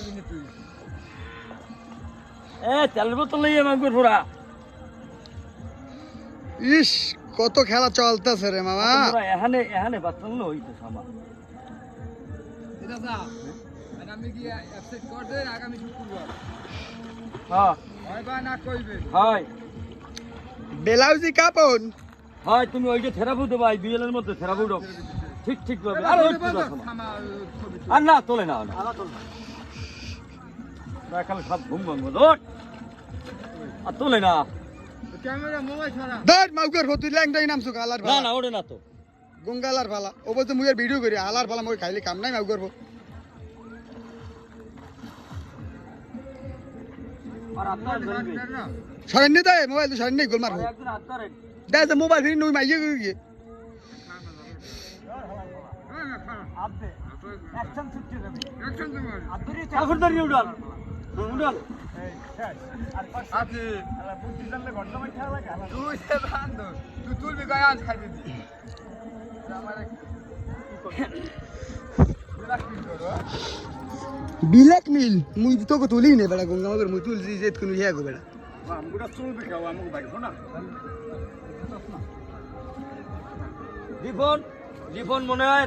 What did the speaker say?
নিতে তেল বোতল লইয়া মাগুর পুরা ইস কত খেলা চলতেছে রে মামা এখানে এখানে বাচ্চা হইতো সামা আমি কি অ্যাপসেট করতে আগামী শুক্রবার হ্যাঁ হয় বা না কইবে হয় বেলাউজি কাপন হয় তুমি ওইটা থেরাপি দেবো এই বিয়েলের মধ্যে থেরাপি দাও ঠিক ঠিক ভাবে আর ওই তো দেখো না। আর না তোলে না খালি সব ঘুম ভাঙবো দোট আর তোলে না ক্যামেরা মোবাইল ছাড়া ধর মাউকের তুই ল্যাংটাই নামছো আলার না ভালা না ওরে না তো গঙ্গালার ভালা ও বলতে মুইয়ের ভিডিও করি আলার ভালা মই খাইলে কাম নাই মাউকের আর আপনার ধরবে সরেন নি তাই মোবাইল তো সরেন নি গোল মারবো একজন আপনার দেখ যে মোবাইল ফিরি নই মাইয়ে গিয়ে আপনি অ্যাকশন ছুটতে যাবে অ্যাকশন তো মার আপনি চাকর ধরে উড়াল উড়াল আছে বুদ্ধি জানলে ঘন্টা মাই খেলা লাগে তুই সে বান্ধ তুই তুলবি গায় আজ খাইতে দি আমারে বিলাক মিল মুই তোকে তুলি নে বেড়া গঙ্গা মাগর মুই তুলছি যে কোন ইয়া গো বেড়া আমগুড়া চলবে খাও আমাকে বাইক না জীবন জীবন মনে হয়